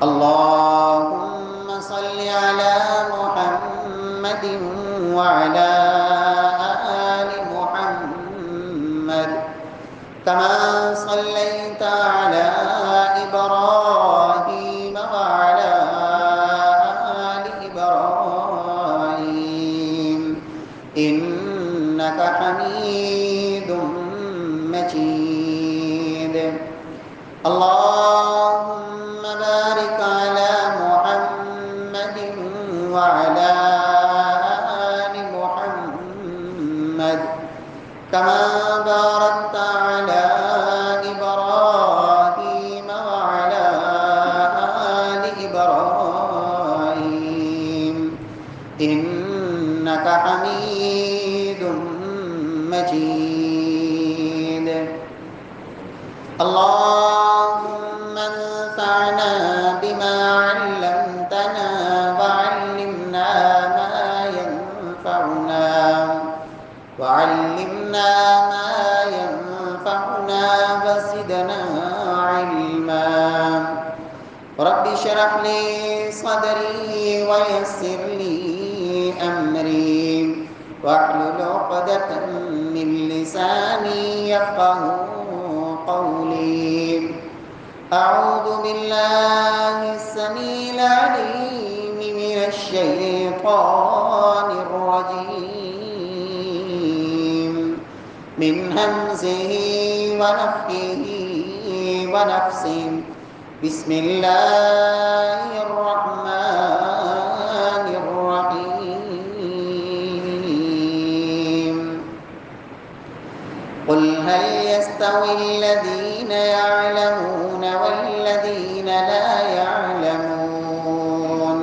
اللهم صل على محمد وعلى آل محمد كما صليت على إبراهيم وعلى آل إبراهيم إنك حميد مجيد. اللهم بارك على محمد وعلى آل محمد كما باركت على إبراهيم وعلى آل إبراهيم إنك حميد مجيد. اللهم انفعنا بما علمتنا وعلمنا ما ينفعنا وزدنا علما. رب اشرح لي صدري ويسر لي أمري واحلل عقدة من لساني يفقهوا قولي. أعوذ بالله السميع العليم من الشيطان الرجيم من همزه ونفخه ونفسه. بسم الله الرحمن الرحيم. قل هل يستوي الذين يعلمون والذين لا يعلمون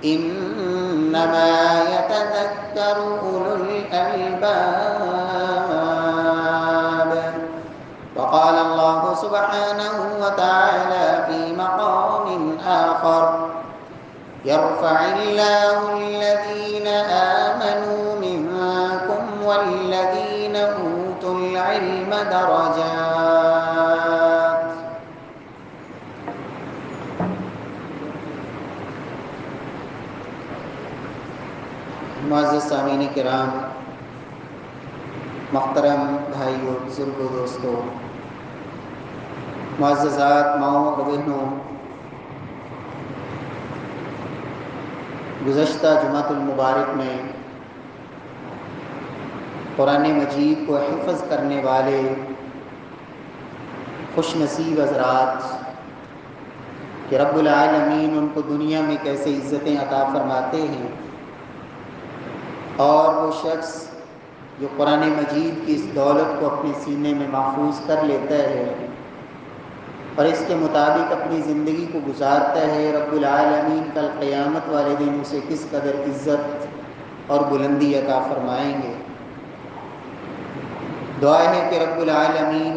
إنما يتذكر أولو الألباب. وقال الله سبحانه وتعالى في مقام آخر: يرفع الله الذين آمنوا منكم والذين أوتوا العلم درجات. معزز سامعین کرام، محترم بھائیوں، بزرگوں، دوستوں، معززات ماؤں اور بہنوں، گزشتہ جمعۃ المبارک میں قرآن مجید کو حفظ کرنے والے خوش نصیب حضرات کہ رب العالمین ان کو دنیا میں کیسے عزتیں عطا فرماتے ہیں، اور وہ شخص جو قرآن مجید کی اس دولت کو اپنے سینے میں محفوظ کر لیتا ہے اور اس کے مطابق اپنی زندگی کو گزارتا ہے، رب العالمین کل قیامت والے دن اسے کس قدر عزت اور بلندی عطا فرمائیں گے۔ دعا ہے کہ رب العالمین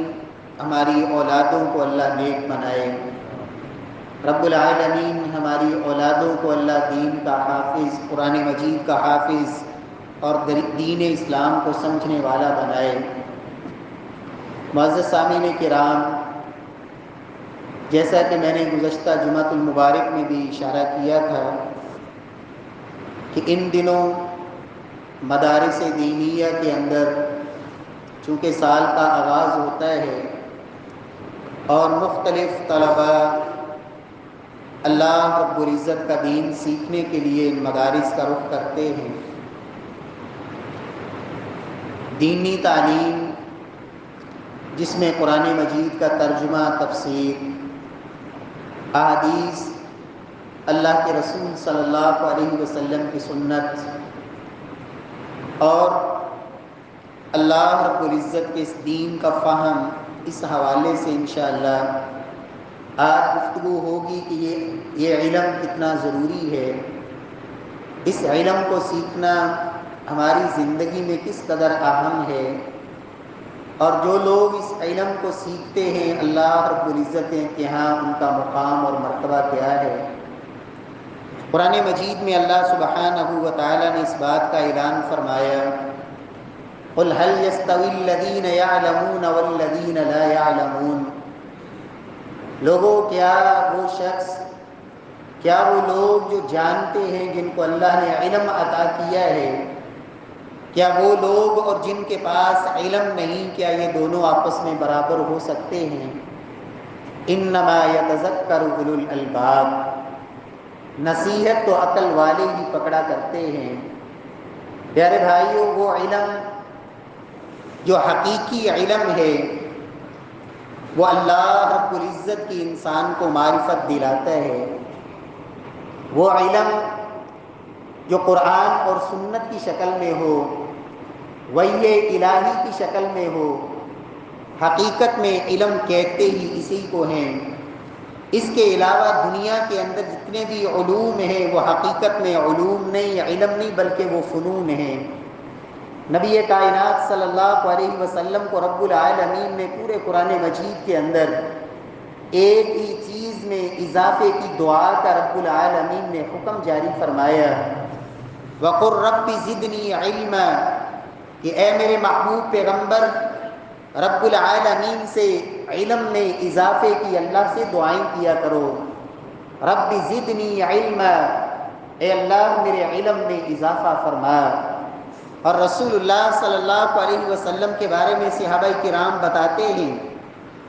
ہماری اولادوں کو اللہ نیک بنائے، رب العالمین ہماری اولادوں کو اللہ دین کا حافظ، قرآن مجید کا حافظ اور دین اسلام کو سمجھنے والا بنائے۔ معزز سامعین کرام، جیسا کہ میں نے گزشتہ جمعۃ المبارک میں بھی اشارہ کیا تھا کہ ان دنوں مدارس دینیہ کے اندر چونکہ سال کا آغاز ہوتا ہے اور مختلف طلباء اللہ رب العزت کا دین سیکھنے کے لیے مدارس کا رخ کرتے ہیں، دینی تعلیم جس میں قرآن مجید کا ترجمہ، تفسیر، احادیث، اللہ کے رسول صلی اللہ علیہ وسلم کی سنت اور اللہ رب العزت کے اس دین کا فہم، اس حوالے سے انشاءاللہ آج گفتگو ہوگی کہ یہ علم کتنا ضروری ہے، اس علم کو سیکھنا ہماری زندگی میں کس قدر اہم ہے، اور جو لوگ اس علم کو سیکھتے ہیں اللہ رب العزت کے ہاں ان کا مقام اور مرتبہ کیا ہے۔ قرآن مجید میں اللہ سبحانہ و تعالیٰ نے اس بات کا اعلان فرمایا: قل هل يستوي الذين يعلمون والذين لا يعلمون۔ لوگوں، کیا وہ شخص کیا وہ لوگ جو جانتے ہیں جن کو اللہ نے علم عطا کیا ہے، کیا وہ لوگ اور جن کے پاس علم نہیں، کیا یہ دونوں آپس میں برابر ہو سکتے ہیں؟ انما یتذکر اولو الالباب، نصیحت تو عقل والے ہی پکڑا کرتے ہیں۔ پیارے بھائیوں، وہ علم جو حقیقی علم ہے، وہ اللہ رب العزت کی انسان کو معرفت دلاتا ہے۔ وہ علم جو قرآن اور سنت کی شکل میں ہو، وحی الہی کی شکل میں ہو، حقیقت میں علم کہتے ہی اسی کو ہیں۔ اس کے علاوہ دنیا کے اندر جتنے بھی علوم ہیں وہ حقیقت میں علوم نہیں، علم نہیں، بلکہ وہ فنون ہیں۔ نبی کائنات صلی اللہ علیہ وسلم کو رب العالمین نے پورے قرآن مجید کے اندر ایک ہی چیز میں اضافے کی دعا کا رب العالمین نے حکم جاری فرمایا، وَقُلْ رَبِّ زِدْنِي عِلْمًا، کہ اے میرے محبوب پیغمبر رب العالمین سے علم میں اضافے کی اللہ سے دعائیں کیا کرو۔ رب زدنی علما، اے اللہ میرے علم میں اضافہ فرما۔ اور رسول اللہ صلی اللہ علیہ وسلم کے بارے میں صحابہ کرام بتاتے ہیں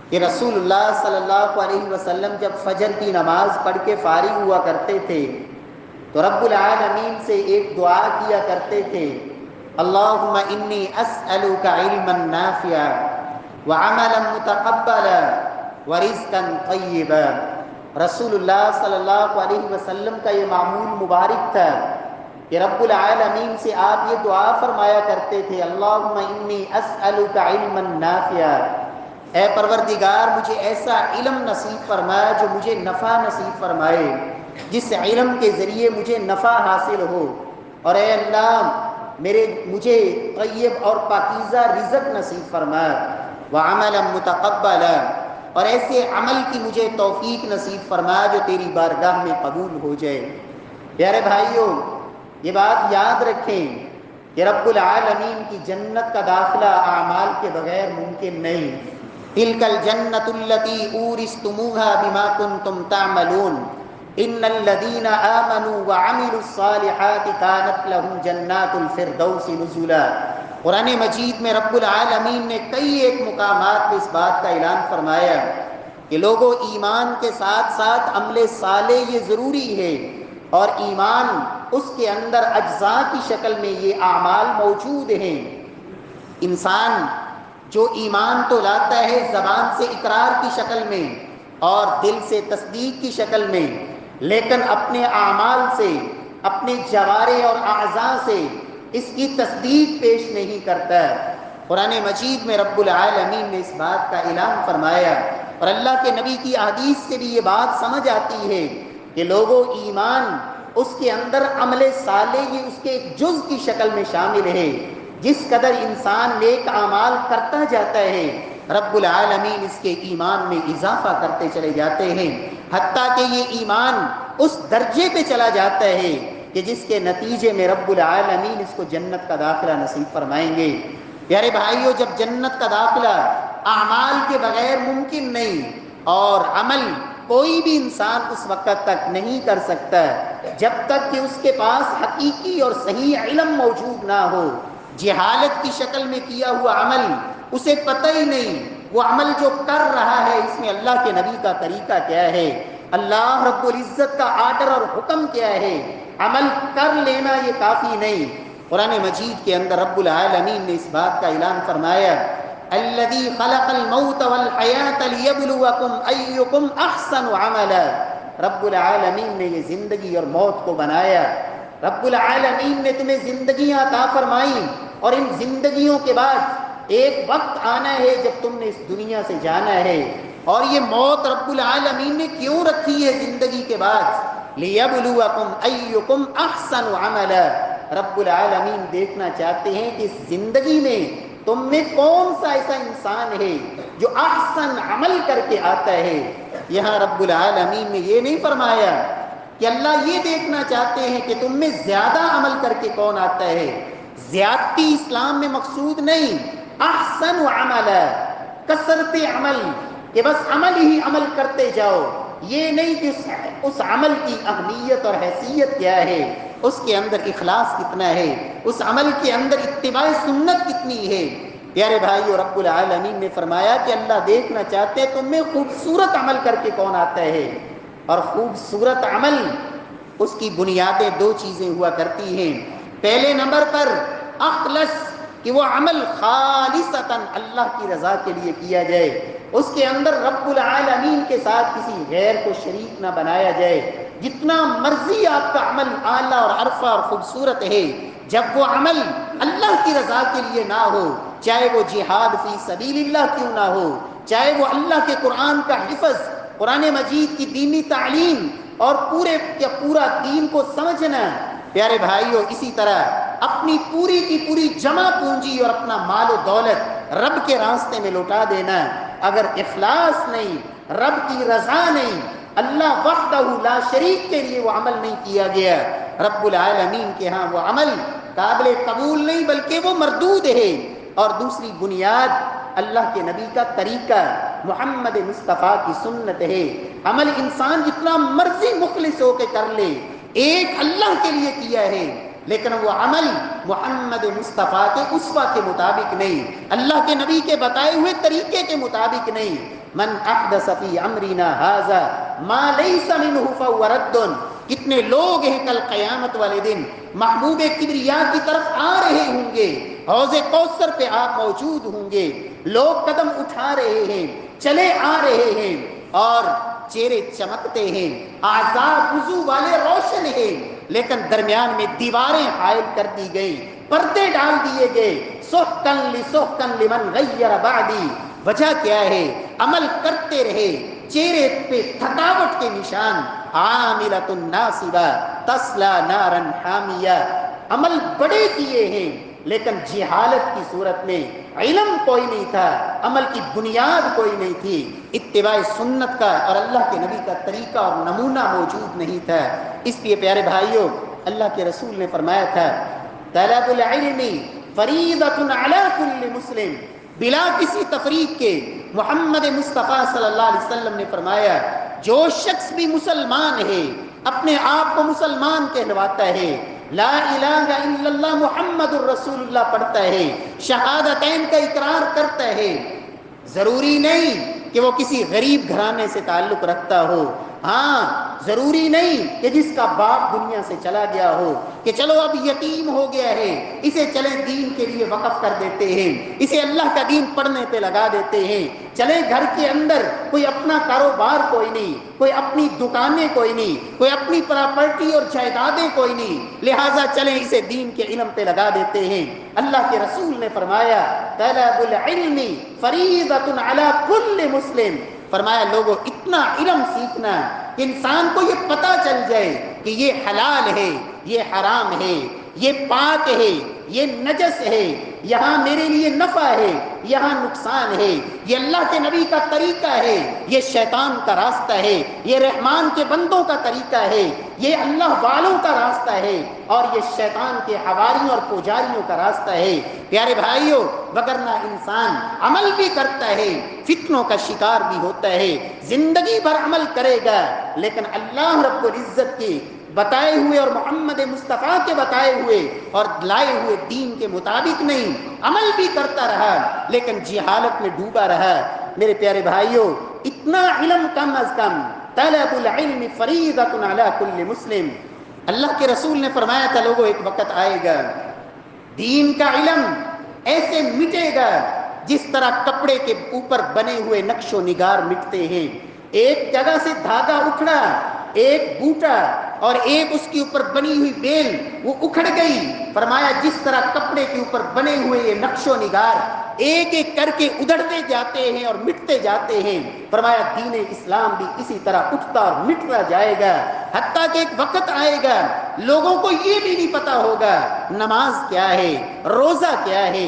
کہ رسول اللہ صلی اللہ علیہ وسلم جب فجر کی نماز پڑھ کے فارغ ہوا کرتے تھے تو رب العالمین سے ایک دعا کیا کرتے تھے، اللہم انی اسألک علما نافعا وعملا متقبلا ورزقا طیبا۔ رسول اللہ صلی اللہ علیہ وسلم کا یہ معمول مبارک تھا کہ رب العالمین سے آپ یہ دعا فرمایا کرتے تھے، اللہم انی اسألک علما نافعا، اے پروردگار مجھے ایسا علم نصیب فرما جو مجھے نفع نصیب فرمائے، جس علم کے ذریعے مجھے نفع حاصل ہو، اور اے اللہ مجھے طیب اور پاکیزہ رزق نصیب فرما، وعملا متقبلا، اور ایسے عمل کی مجھے توفیق نصیب فرما جو تیری بارگاہ میں قبول ہو جائے۔ پیارے بھائیوں، یہ بات یاد رکھیں کہ رب العالمین کی جنت کا داخلہ اعمال کے بغیر ممکن نہیں۔ تلک الجنۃ التی اورثتموها بما کنتم تعملون، ان الذین آمنوا وعملوا الصالحات كانت لهم جنات الفردوس نزلا۔ قرآن مجید میں رب العالمین نے کئی ایک مقامات میں اس بات کا اعلان فرمایا کہ لوگوں، ایمان کے ساتھ ساتھ عمل صالح یہ ضروری ہے، اور ایمان اس کے اندر اجزاء کی شکل میں یہ اعمال موجود ہیں۔ انسان جو ایمان تو لاتا ہے زبان سے اقرار کی شکل میں اور دل سے تصدیق کی شکل میں، لیکن اپنے اعمال سے، اپنے جوارح اور اعضاء سے اس کی تصدیق پیش نہیں کرتا۔ قرآن مجید میں رب العالمین نے اس بات کا اعلان فرمایا، اور اللہ کے نبی کی احادیث سے بھی یہ بات سمجھ آتی ہے کہ لوگوں، ایمان اس کے اندر عمل صالح یہ اس کے ایک جز کی شکل میں شامل ہے۔ جس قدر انسان نیک اعمال کرتا جاتا ہے رب العالمین اس کے ایمان میں اضافہ کرتے چلے جاتے ہیں، حتیٰ کہ یہ ایمان اس درجے پہ چلا جاتا ہے کہ جس کے نتیجے میں رب العالمین اس کو جنت کا داخلہ نصیب فرمائیں گے۔ پیارے بھائیوں، جب جنت کا داخلہ اعمال کے بغیر ممکن نہیں، اور عمل کوئی بھی انسان اس وقت تک نہیں کر سکتا جب تک کہ اس کے پاس حقیقی اور صحیح علم موجود نہ ہو۔ جہالت کی شکل میں کیا ہوا عمل، اسے پتہ ہی نہیں وہ عمل جو کر رہا ہے اس میں اللہ کے نبی کا طریقہ کیا ہے، اللہ رب العزت کا آرڈر اور حکم کیا ہے۔ عمل کر لینا یہ کافی نہیں۔ قرآن مجید کے اندر رب العالمین نے اس بات کا اعلان فرمایا، الذی خلق الموت والحیاۃ لیبلوکم ایکم احسن عملا۔ رب العالمین نے یہ زندگی اور موت کو بنایا۔ رب العالمین نے تمہیں زندگیاں عطا فرمائیں، اور ان زندگیوں کے بعد ایک وقت آنا ہے جب تم نے اس دنیا سے جانا ہے، اور یہ موت رب العالمین نے کیوں رکھی ہے زندگی کے بعد؟ لیبلوکم ایکم احسن عملا۔ رب العالمین دیکھنا چاہتے ہیں کہ اس زندگی میں تم میں کون سا ایسا انسان ہے جو احسن عمل کر کے آتا ہے۔ یہاں رب العالمین نے یہ نہیں فرمایا کہ اللہ یہ دیکھنا چاہتے ہیں کہ تم میں زیادہ عمل کر کے کون آتا ہے۔ زیادتی اسلام میں مقصود نہیں، احسن عملا، کثرت عمل، کہ بس عمل ہی عمل کرتے جاؤ۔ یہ نہیں کہ اس عمل کی اہمیت اور حیثیت کیا ہے، اس کے اندر اخلاص کتنا ہے، اس عمل کے اندر اتباع سنت کتنی ہے۔ پیارے بھائیو، رب العالمین نے فرمایا کہ اللہ دیکھنا چاہتے تم میں خوبصورت عمل کر کے کون آتا ہے، اور خوبصورت عمل اس کی بنیادیں دو چیزیں ہوا کرتی ہیں۔ پہلے نمبر پر اخلص، کہ وہ عمل خالصتاً اللہ کی رضا کے لیے کیا جائے، اس کے اندر رب العالمین کے ساتھ کسی غیر کو شریک نہ بنایا جائے۔ جتنا مرضی آپ کا عمل اعلیٰ اور عرفہ اور خوبصورت ہے، جب وہ عمل اللہ کی رضا کے لیے نہ ہو، چاہے وہ جہاد فی سبیل اللہ کیوں نہ ہو، چاہے وہ اللہ کے قرآن کا حفظ، قرآن مجید کی دینی تعلیم اور پورے کا پورا دین کو سمجھنا، پیارے بھائیوں اسی طرح اپنی پوری کی پوری جمع پونجی اور اپنا مال و دولت رب کے راستے میں لوٹا دینا، اگر اخلاص نہیں، رب کی رضا نہیں، اللہ وحدہ لا شریک کے لیے وہ عمل نہیں کیا گیا، رب العالمین کے ہاں وہ عمل قابل قبول نہیں بلکہ وہ مردود ہے۔ اور دوسری بنیاد اللہ کے نبی کا طریقہ، محمد مصطفیٰ کی سنت ہے۔ عمل انسان جتنا مرضی مخلص ہو کے کر لے، ایک اللہ کے لیے کیا ہے، لیکن وہ عمل محمد مصطفیٰ کے اسوہ کے مطابق نہیں، اللہ کے نبی کے بتائے ہوئے طریقے کے مطابق نہیں۔ من احدث فی امرنا ھذا ما لیس منہ فہو رد۔ کتنے لوگ ہیں کل قیامت والے دن محبوب کبریا کی طرف آ رہے ہوں گے، حوض کوثر پہ آپ موجود ہوں گے، لوگ قدم اٹھا رہے ہیں، چلے آ رہے ہیں، اور چہرے چمکتے ہیں، اعضاء وضو والے روشن ہیں، لیکن درمیان میں دیواریں حائل کر دی گئی، پردے ڈال دیے گئے۔ سحقاً لسحقاً لمن غیر بعدی۔ وجہ کیا ہے؟ عمل کرتے رہے، چہرے پہ تھکاوٹ کے نشان، عاملۃ ناصبہ تصلی نارا حامیہ۔ عمل بڑے کیے ہیں لیکن جہالت کی صورت میں، علم کوئی نہیں تھا، عمل کی بنیاد کوئی نہیں تھی، اتباع سنت کا اور اللہ کے نبی کا طریقہ اور نمونہ موجود نہیں تھا۔ اس لیے پیارے بھائیوں، اللہ کے رسول نے فرمایا تھا طلب العلم فریضۃ علی کل مسلم، بلا کسی تفریق کے محمد مصطفیٰ صلی اللہ علیہ وسلم نے فرمایا جو شخص بھی مسلمان ہے، اپنے آپ کو مسلمان کہلواتا ہے، لا الہ الا اللہ محمد الرسول اللہ پڑھتا ہے، شہادتین کا اقرار کرتا ہے، ضروری نہیں کہ وہ کسی غریب گھرانے سے تعلق رکھتا ہو، ہاں ضروری نہیں کہ جس کا باپ دنیا سے چلا گیا ہو کہ چلو اب یتیم ہو گیا ہے، اسے چلے دین کے لیے وقف کر دیتے ہیں، اسے اللہ کا دین پڑھنے پہ لگا دیتے ہیں، چلے گھر کے اندر کوئی اپنا کاروبار کوئی نہیں، کوئی اپنی دکانیں کوئی نہیں، کوئی اپنی پراپرٹی اور جائیدادیں کوئی نہیں، لہٰذا چلیں اسے دین کے علم پہ لگا دیتے ہیں۔ اللہ کے رسول نے فرمایا طلب العلم فریضۃ علی کل مسلم، فرمایا لوگوں اتنا علم سیکھنا کہ انسان کو یہ پتہ چل جائے کہ یہ حلال ہے، یہ حرام ہے، یہ پاک ہے، یہ نجس ہے، یہاں میرے لیے نفع ہے، یہاں نقصان ہے، یہ اللہ کے نبی کا طریقہ ہے، یہ شیطان کا راستہ ہے، یہ رحمان کے بندوں کا طریقہ ہے، یہ اللہ والوں کا راستہ ہے، اور یہ شیطان کے حواریوں اور پجاریوں کا راستہ ہے۔ پیارے بھائیوں، وگرنہ انسان عمل بھی کرتا ہے، فتنوں کا شکار بھی ہوتا ہے، زندگی بھر عمل کرے گا، لیکن اللہ رب العزت کے بتائے ہوئے اور محمد مصطفیٰ کے بتائے ہوئے اور لائے ہوئے دین کے مطابق نہیں، عمل بھی کرتا رہا لیکن جہالت میں ڈوبا رہا۔ میرے پیارے بھائیوں، اتنا علم کم از کم، طلب العلم فریضۃ علی کل مسلم۔ اللہ کے رسول نے فرمایا تھا لوگوں ایک وقت آئے گا دین کا علم ایسے مٹے گا جس طرح کپڑے کے اوپر بنے ہوئے نقش و نگار مٹتے ہیں، ایک جگہ سے دھاگا اکھڑا، ایک بوٹا اور ایک اس کے اوپر بنی ہوئی بیل وہ اکھڑ گئی، فرمایا جس طرح کپڑے کے اوپر بنے ہوئے یہ نقش و نگار ایک ایک کر کے ادھڑتے جاتے ہیں اور مٹتے جاتے ہیں، فرمایا دین اسلام بھی اسی طرح اٹھتا اور مٹتا جائے گا، حتیٰ کہ ایک وقت آئے گا لوگوں کو یہ بھی نہیں پتا ہوگا نماز کیا ہے، روزہ کیا ہے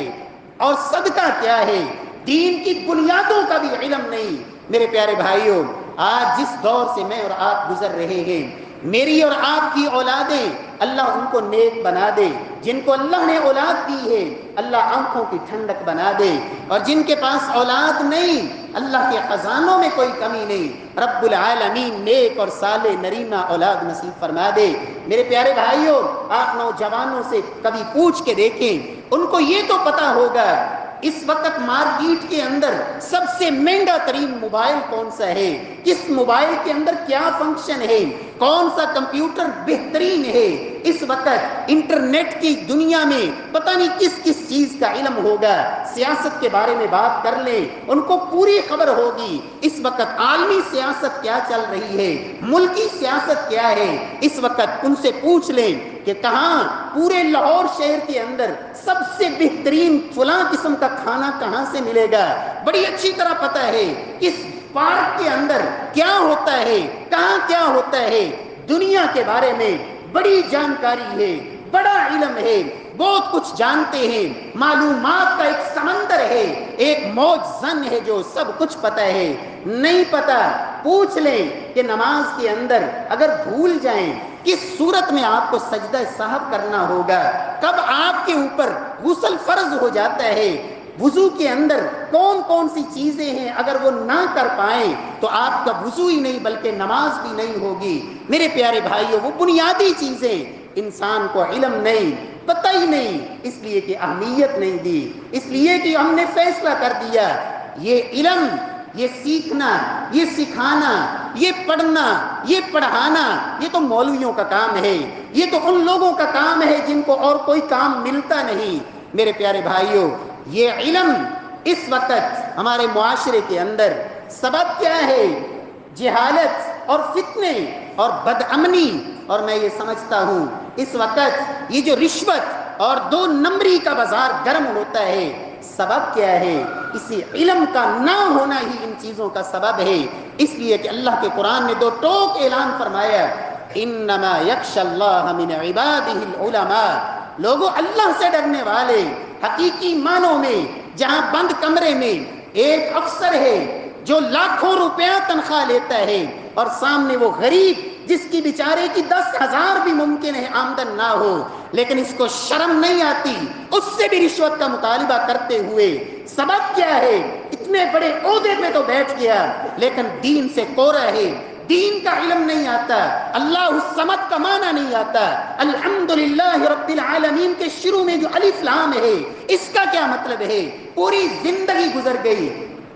اور صدقہ کیا ہے، دین کی بنیادوں کا بھی علم نہیں۔ میرے پیارے بھائیوں، آج جس دور سے میں اور آپ گزر رہے ہیں، میری اور آپ کی اولادیں اللہ ان کو نیک بنا دے، جن کو اللہ نے اولاد دی ہے اللہ آنکھوں کی ٹھنڈک بنا دے، اور جن کے پاس اولاد نہیں اللہ کے خزانوں میں کوئی کمی نہیں، رب العالمین نیک اور صالح نرینہ اولاد نصیب فرما دے۔ میرے پیارے بھائیوں، آپ نوجوانوں سے کبھی پوچھ کے دیکھیں، ان کو یہ تو پتا ہوگا اس وقت مارکیٹ کے اندر سب سے مہنگا ترین موبائل کون سا ہے، کس موبائل کے اندر کیا فنکشن ہے، کون سا کمپیوٹر بہترین ہے۔ اس وقت انٹرنیٹ کی دنیا میں پتہ نہیں کس کس چیز کا علم ہوگا، سیاست کے بارے میں بات کر لیں ان کو پوری خبر ہوگی، اس وقت عالمی سیاست کیا چل رہی ہے، ملکی سیاست کیا ہے، اس وقت ان سے پوچھ لیں کہ کہاں پورے لاہور شہر کے اندر سب سے بہترین فلاں قسم کا کھانا کہاں سے ملے گا، بڑی اچھی طرح پتہ ہے کس پارک کے اندر کیا ہوتا ہے، کہاں کیا ہوتا ہے، دنیا کے بارے میں بڑی جانکاری ہے، بڑا علم ہے، بہت کچھ جانتے ہیں، معلومات کا ایک سمندر ہے، ایک موج زن ہے جو سب کچھ پتہ ہے۔ نہیں پتہ پوچھ لیں کہ نماز کے اندر اگر بھول جائیں کس صورت میں آپ کو سجدہ سہو کرنا ہوگا، کب آپ کے اوپر غسل فرض ہو جاتا ہے، وضو کے اندر کون کون سی چیزیں ہیں اگر وہ نہ کر پائیں تو آپ کا وضو ہی نہیں بلکہ نماز بھی نہیں ہوگی۔ میرے پیارے بھائیوں، وہ بنیادی چیزیں انسان کو علم نہیں، پتہ ہی نہیں، اس لیے کہ اہمیت نہیں دی، اس لیے کہ ہم نے فیصلہ کر دیا یہ علم، یہ سیکھنا، یہ سکھانا، یہ پڑھنا، یہ پڑھانا یہ تو مولویوں کا کام ہے، یہ تو ان لوگوں کا کام ہے جن کو اور کوئی کام ملتا نہیں۔ میرے پیارے بھائیوں، یہ علم اس وقت ہمارے معاشرے کے اندر سبب کیا ہے؟ جہالت اور فتنے اور بدامنی، اور میں یہ سمجھتا ہوں اس وقت یہ جو رشوت اور دو نمبری کا بازار گرم ہوتا ہے، سبب کیا ہے؟ اسی علم کا نہ ہونا ہی ان چیزوں کا سبب ہے۔ اس لیے کہ اللہ کے قرآن نے دو ٹوک اعلان فرمایا، انما یخشی اللہ من عبادہ العلماء، لوگوں اللہ سے ڈرنے والے حقیقی معنوں میں، جہاں بند کمرے میں ایک افسر ہے جو لاکھوں روپیہ تنخواہ لیتا ہے اور سامنے وہ غریب جس کی بیچارے کی 10,000 بھی ممکن ہے آمدن نہ ہو، لیکن اس کو شرم نہیں آتی اس سے بھی رشوت کا مطالبہ کرتے ہوئے، سبب کیا ہے؟ اتنے بڑے عہدے پہ تو بیٹھ گیا لیکن دین سے کورا ہے، دین کا علم نہیں آتا، اللہ الصمد کا معنی نہیں آتا، الحمدللہ رب العالمین کے شروع میں جو الف لام ہے اس کا کیا مطلب ہے، پوری زندگی گزر گئی،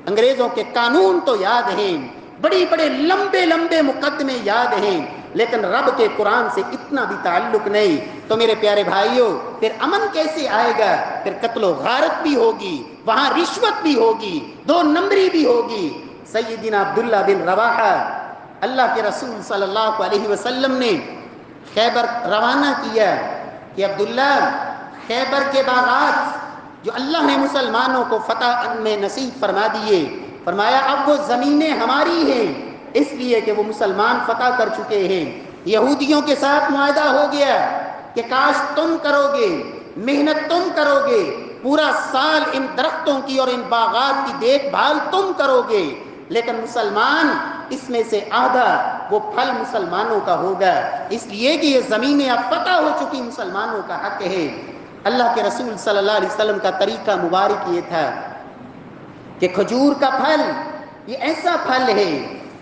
انگریزوں کے قانون تو یاد ہیں، بڑی بڑے لمبے لمبے مقدمے یاد ہیں، لیکن رب کے قرآن سے اتنا بھی تعلق نہیں۔ تو میرے پیارے بھائیوں، پھر امن کیسے آئے گا؟ پھر قتل و غارت بھی ہوگی، وہاں رشوت بھی ہوگی، دو نمبری بھی ہوگی۔ سیدنا عبداللہ بن رواحہ، اللہ کے رسول صلی اللہ علیہ وسلم نے خیبر روانہ کیا کہ عبداللہ، خیبر کے باغات جو اللہ نے مسلمانوں کو فتح میں نصیب فرما دیے، فرمایا اب وہ زمینیں ہماری ہیں، اس لیے کہ وہ مسلمان فتح کر چکے ہیں۔ یہودیوں کے ساتھ معاہدہ ہو گیا کہ کاش تم کرو گے، محنت تم کرو گے، پورا سال ان درختوں کی اور ان باغات کی دیکھ بھال تم کرو گے، لیکن مسلمان اس میں سے آدھا وہ پھل مسلمانوں کا ہوگا، اس لیے کہ یہ زمینیں اب فتح ہو چکی مسلمانوں کا حق ہے۔ اللہ کے رسول صلی اللہ علیہ وسلم کا طریقہ مبارک یہ تھا کہ کھجور کا پھل یہ ایسا پھل ہے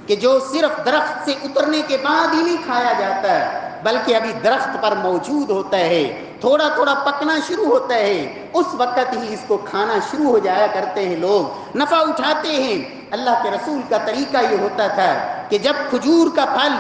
کہ جو صرف درخت سے اترنے کے بعد ہی نہیں کھایا جاتا بلکہ ابھی درخت پر موجود ہوتا ہے، تھوڑا تھوڑا پکنا شروع ہوتا ہے، اس وقت ہی اس کو کھانا شروع ہو جایا کرتے ہیں، لوگ نفع اٹھاتے ہیں۔ اللہ کے رسول کا طریقہ یہ ہوتا تھا کہ جب کھجور کا پھل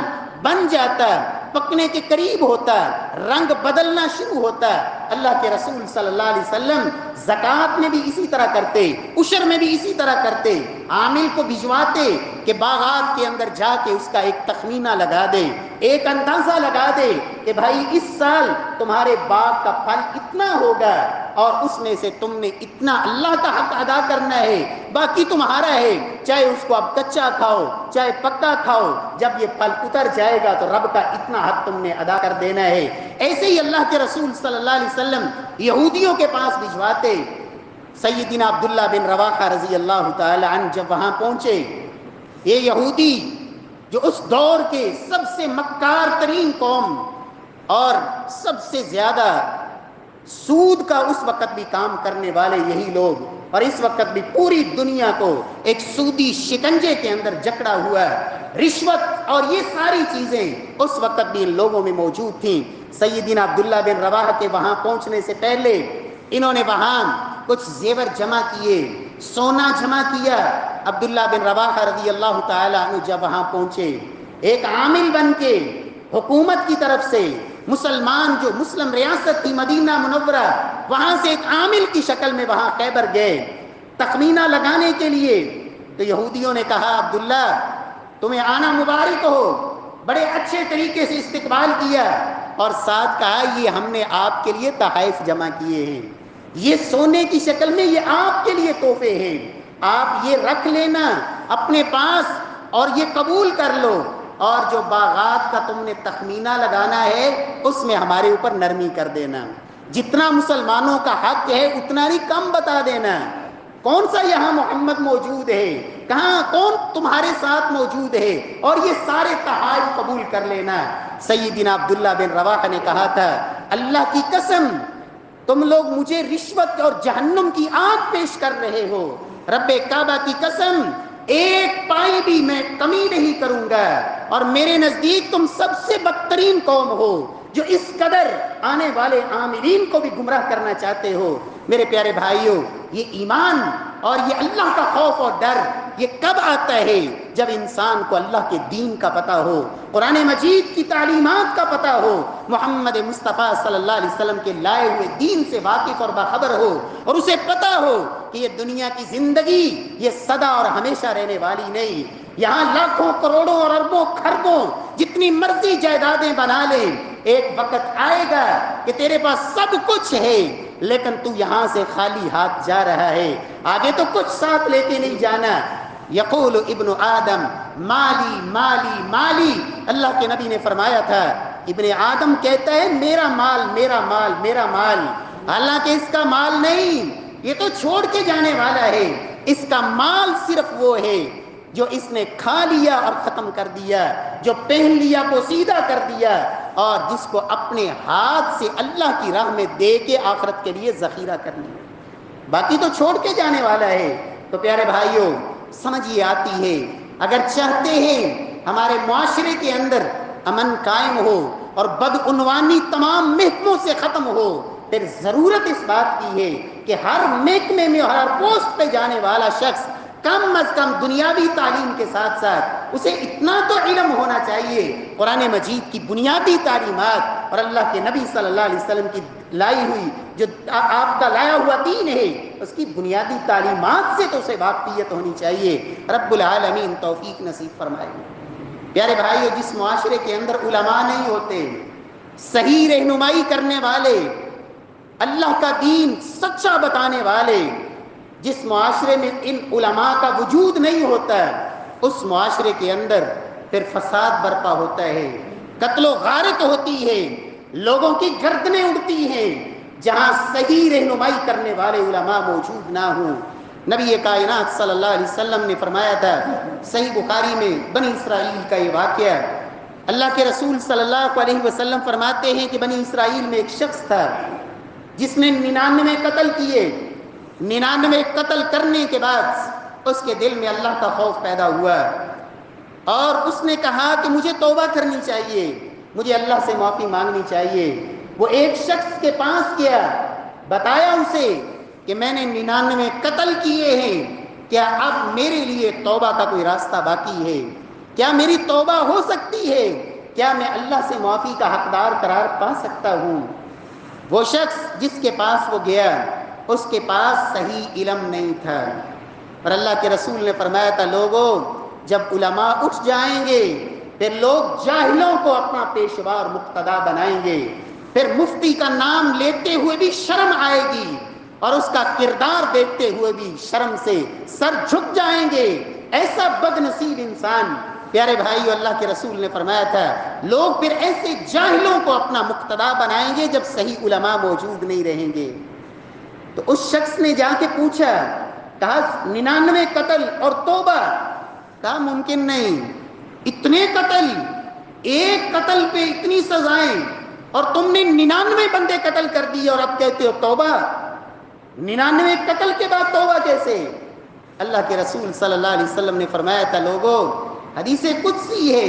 بن جاتا، پکنے کے قریب ہوتا، رنگ بدلنا شروع ہوتا، اللہ کے رسول صلی اللہ علیہ وسلم زکوٰۃ میں بھی اسی طرح کرتے، عشر میں بھی اسی طرح کرتے، عامل کو بھجواتے کہ باغات کے اندر جا کے اس کا ایک تخمینہ لگا دے، ایک اندازہ لگا دے کہ بھائی اس سال تمہارے باغ کا پھل اتنا ہوگا اور اس میں سے تم نے اتنا اللہ کا حق ادا کرنا ہے، باقی تمہارا ہے، چاہے اس کو اب کچا کھاؤ چاہے پکا کھاؤ، جب یہ پھل اتر جائے گا تو رب کا اتنا حق تم نے ادا کر دینا ہے۔ ایسے ہی اللہ کے رسول صلی اللہ علیہ وسلم یہودیوں کے پاس بھجواتے۔ سیدنا عبداللہ بن رواحہ رضی اللہ تعالی عنہ جب وہاں پہنچے، یہ یہودی جو اس دور کے سب سے مکار ترین قوم اور سب سے زیادہ سود کا اس وقت بھی کام کرنے والے یہی لوگ، اور اس وقت بھی پوری دنیا کو ایک سودی شکنجے کے اندر جکڑا ہوا ہے، رشوت اور یہ ساری چیزیں اس وقت بھی ان لوگوں میں موجود تھیں۔ سیدنا عبداللہ بن رواحہ کے وہاں پہنچنے سے پہلے انہوں نے وہاں کچھ زیور جمع کیے، سونا جمع کیا۔ عبداللہ بن رواحہ رضی اللہ تعالیٰ عنہ جب وہاں پہنچے، ایک عامل بن کے حکومت کی طرف سے، مسلمان جو مسلم ریاست تھی مدینہ منورہ، وہاں سے ایک عامل کی شکل میں وہاں خیبر گئے تخمینہ لگانے کے لیے، تو یہودیوں نے کہا عبداللہ تمہیں آنا مبارک ہو، بڑے اچھے طریقے سے استقبال کیا، اور ساتھ کہا یہ ہم نے آپ کے لیے تحائف جمع کیے ہیں، یہ سونے کی شکل میں یہ آپ کے لیے تحفے ہیں، آپ یہ رکھ لینا اپنے پاس اور یہ قبول کر لو، اور جو باغات کا تم نے تخمینہ لگانا ہے اس میں ہمارے اوپر نرمی کر دینا، جتنا مسلمانوں کا حق ہے اتنا نہیں کم بتا دینا۔ کون سا یہاں محمد موجود ہے، کہاں کون تمہارے ساتھ موجود ہے، اور یہ سارے تحائف قبول کر لینا۔ سیدنا عبداللہ بن رواحہ نے کہا تھا اللہ کی قسم تم لوگ مجھے رشوت اور جہنم کی آگ پیش کر رہے ہو، رب کعبہ کی قسم ایک پائی بھی میں کمی نہیں کروں گا، اور میرے نزدیک تم سب سے بدترین قوم ہو جو اس قدر آنے والے عاملین کو بھی گمراہ کرنا چاہتے ہو۔ میرے پیارے بھائیوں، یہ ایمان اور یہ اللہ کا خوف اور ڈر یہ کب آتا ہے؟ جب انسان کو اللہ کے دین کا پتہ ہو، قرآن مجید کی تعلیمات کا پتہ ہو، محمد مصطفیٰ صلی اللہ علیہ وسلم کے لائے ہوئے دین سے واقف اور باخبر ہو، اور اسے پتہ ہو کہ یہ دنیا کی زندگی یہ سدا اور ہمیشہ رہنے والی نہیں، یہاں لاکھوں کروڑوں اور اربوں خربوں جتنی مرضی جائیدادیں بنا لیں، ایک وقت آئے گا کہ تیرے پاس سب کچھ ہے لیکن تو یہاں سے خالی ہاتھ جا رہا ہے، آگے تو کچھ ساتھ لے کے نہیں جانا۔ یقول ابن آدم مالی مالی مالی، اللہ کے نبی نے فرمایا تھا ابن آدم کہتا ہے میرا مال میرا مال میرا مال، حالانکہ اس کا مال نہیں، یہ تو چھوڑ کے جانے والا ہے، اس کا مال صرف وہ ہے جو اس نے کھا لیا اور ختم کر دیا، جو پہن لیا کو سیدھا کر دیا، اور جس کو اپنے ہاتھ سے اللہ کی راہ میں دے کے آخرت کے لیے ذخیرہ کر لیا، باقی تو چھوڑ کے جانے والا ہے۔ تو پیارے بھائیوں سمجھ یہ آتی ہے، اگر چاہتے ہیں ہمارے معاشرے کے اندر امن قائم ہو اور بدعنوانی تمام محکموں سے ختم ہو، پھر ضرورت اس بات کی ہے کہ ہر محکمے میں ہر پوسٹ پہ جانے والا شخص کم از کم دنیاوی تعلیم کے ساتھ ساتھ اسے اتنا تو علم ہونا چاہیے، قرآن مجید کی بنیادی تعلیمات اور اللہ کے نبی صلی اللہ علیہ وسلم کی لائی ہوئی جو آپ کا لایا ہوا دین ہے اس کی بنیادی تعلیمات سے تو اسے واقفیت ہونی چاہیے۔ رب العالمین توفیق نصیب فرمائے۔ پیارے بھائیو، جس معاشرے کے اندر علماء نہیں ہوتے، صحیح رہنمائی کرنے والے، اللہ کا دین سچا بتانے والے، جس معاشرے میں ان علماء کا وجود نہیں ہوتا اس معاشرے کے اندر پھر فساد برپا ہوتا ہے، قتل و غارت ہوتی ہے، لوگوں کی گردنیں اڑتی ہیں جہاں صحیح رہنمائی کرنے والے علماء موجود نہ ہوں۔ نبی کائنات صلی اللہ علیہ وسلم نے فرمایا تھا صحیح بخاری میں بنی اسرائیل کا یہ واقعہ، اللہ کے رسول صلی اللہ علیہ وسلم فرماتے ہیں کہ بنی اسرائیل میں ایک شخص تھا جس نے 99 قتل کیے، 99 قتل کرنے کے بعد اس کے دل میں اللہ کا خوف پیدا ہوا اور اس نے کہا کہ مجھے توبہ کرنی چاہیے، مجھے اللہ سے معافی مانگنی چاہیے۔ وہ ایک شخص کے پاس گیا، بتایا اسے کہ میں نے 99 قتل کیے ہیں، کیا اب میرے لیے توبہ کا کوئی راستہ باقی ہے؟ کیا میری توبہ ہو سکتی ہے؟ کیا میں اللہ سے معافی کا حقدار قرار پا سکتا ہوں؟ وہ شخص جس کے پاس وہ گیا اس کے پاس صحیح علم نہیں تھا، اور اللہ کے رسول نے فرمایا تھا لوگوں جب علماء اٹھ جائیں گے پھر لوگ جاہلوں کو اپنا پیشوا اور مقتدا بنائیں گے، پھر مفتی کا نام لیتے ہوئے بھی شرم آئے گی اور اس کا کردار دیکھتے ہوئے بھی شرم سے سر جھک جائیں گے، ایسا بد نصیب انسان۔ پیارے بھائیو، اللہ کے رسول نے فرمایا تھا لوگ پھر ایسے جاہلوں کو اپنا مقتدا بنائیں گے جب صحیح علماء موجود نہیں رہیں گے۔ تو اس شخص نے جا کے پوچھا، کہا 99 قتل اور توبہ، کہا ممکن نہیں، اتنے قتل، ایک قتل پہ اتنی سزائیں، اور تم نے 99 بندے قتل کر دیے اور اب کہتے ہو توبہ؟ 99 قتل کے بعد توبہ کیسے؟ اللہ کے رسول صلی اللہ علیہ وسلم نے فرمایا تھا، لوگوں حدیث قدسی ہے،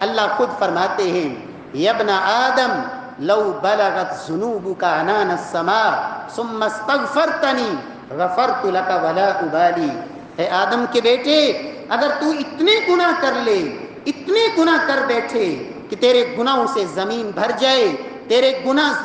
اللہ خود فرماتے ہیں یا ابن آدم لو بلغت ذنوبک عنان السماء ثم استغفرتنی غفرت لک ولا ابالی، اے آدم کے بیٹے اگر تو اتنے گناہ کر لے، اتنے گناہ کر بیٹھے کہ تیرے گناہوں سے زمین بھر جائے، تیرے گناہ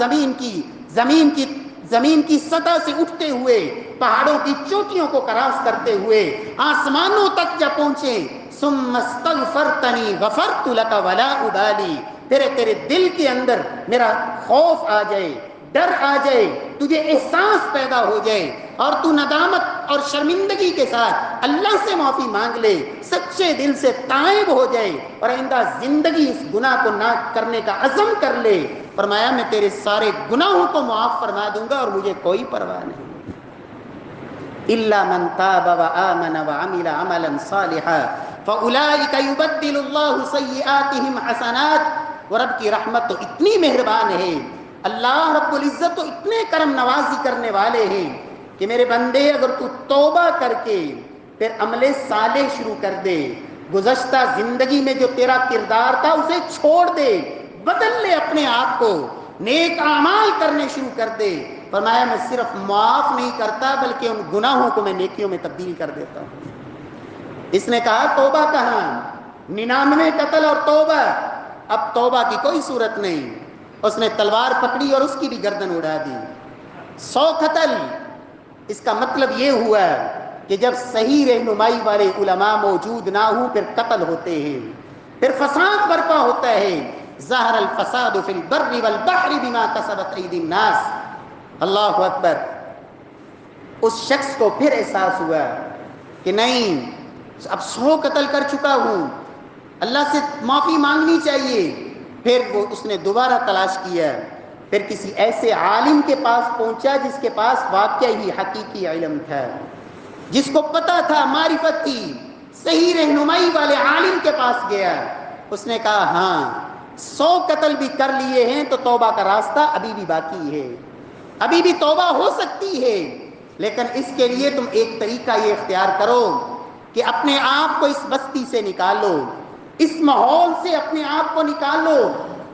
زمین کی سطح سے اٹھتے ہوئے پہاڑوں کی چوٹیوں کو کراس کرتے ہوئے آسمانوں تک جا پہنچے، ثم استغفرتنی غفرت لک ولا ابالی، تیرے دل کے اندر میرا خوف آ جائے، ڈر آ جائے، تجھے احساس پیدا ہو جائے اور تو ندامت اور شرمندگی کے ساتھ اللہ سے معافی مانگ لے، سچے دل سے تائب ہو جائے اور آئندہ زندگی اس گناہ کو نہ کرنے کا عزم کر لے، فرمایا میں تیرے سارے گناہوں کو معاف فرما دوں گا اور مجھے کوئی پرواہ نہیں، الا من تاب وآمن وعمل عملا صالحا فاولئک یبدل اللہ سیئاتہم حسنات۔ اور رب کی رحمت تو اتنی مہربان ہے، اللہ رب العزت تو اتنے کرم نوازی کرنے والے ہیں کہ میرے بندے اگر تو توبہ کر کے پھر عمل صالح شروع کر دے، گزشتہ زندگی میں جو تیرا کردار تھا اسے چھوڑ دے، بدل لے اپنے آپ کو، نیک اعمال کرنے شروع کر دے، فرمایا میں صرف معاف نہیں کرتا بلکہ ان گناہوں کو میں نیکیوں میں تبدیل کر دیتا ہوں۔ اس نے کہا توبہ کہاں؟ 99 قتل اور توبہ، اب توبہ کی کوئی صورت نہیں، اس نے تلوار پکڑی اور اس کی بھی گردن اڑا دی۔ 100 قتل، اس کا مطلب یہ ہوا کہ جب صحیح رہنمائی والے علماء موجود نہ ہوں پھر قتل ہوتے ہیں، پھر فساد برپا ہوتا ہے، ظہر الفساد فی البر والبحر بما کسبت ایدی الناس۔ اللہ اکبر۔ اس شخص کو پھر احساس ہوا کہ نہیں اب 100 قتل کر چکا ہوں، اللہ سے معافی مانگنی چاہیے، پھر اس نے دوبارہ تلاش کیا، پھر کسی ایسے عالم کے پاس پہنچا جس کے پاس واقعی ہی حقیقی علم تھا، جس کو پتا تھا، معرفت تھی، صحیح رہنمائی والے عالم کے پاس گیا، اس نے کہا ہاں 100 قتل بھی کر لیے ہیں تو توبہ کا راستہ ابھی بھی باقی ہے، ابھی بھی توبہ ہو سکتی ہے، لیکن اس کے لیے تم ایک طریقہ یہ اختیار کرو کہ اپنے آپ کو اس بستی سے نکالو، اس ماحول سے اپنے آپ کو نکالو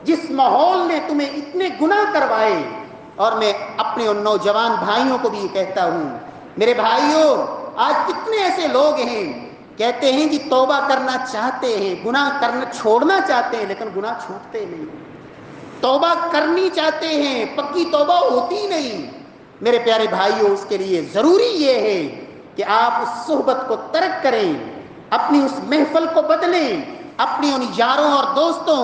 جس ماحول نے تمہیں اتنے گناہ کروائے۔ اور میں اپنے ان نوجوان بھائیوں کو بھی یہ کہتا ہوں، میرے بھائیوں آج کتنے ایسے لوگ ہیں کہتے ہیں کہ توبہ کرنا چاہتے ہیں، گناہ کرنا چھوڑنا چاہتے ہیں لیکن گناہ چھوٹتے نہیں، توبہ کرنی چاہتے ہیں پکی توبہ ہوتی نہیں۔ میرے پیارے بھائیوں اس کے لیے ضروری یہ ہے کہ آپ اس صحبت کو ترک کریں، اپنی اس محفل کو بدلیں، اپنی ان یاروں اور دوستوں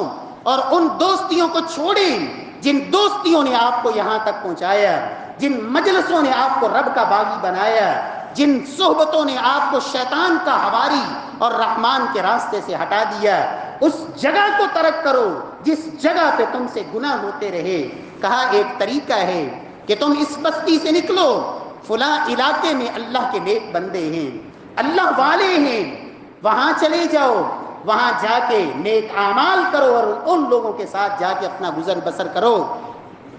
اور ان دوستیوں کو چھوڑیں جن دوستیوں نے آپ کو یہاں تک پہنچایا، جن مجلسوں نے آپ کو رب کا باغی بنایا، جن صحبتوں نے آپ کو شیطان کا حواری اور رحمان کے راستے سے ہٹا دیا، اس جگہ کو ترک کرو جس جگہ پہ تم سے گناہ ہوتے رہے۔ کہا ایک طریقہ ہے کہ تم اس بستی سے نکلو، فلاں علاقے میں اللہ کے نیک بندے ہیں، اللہ والے ہیں، وہاں چلے جاؤ، وہاں جا کے نیک اعمال کرو اور ان لوگوں کے ساتھ جا کے اپنا گزر بسر کرو،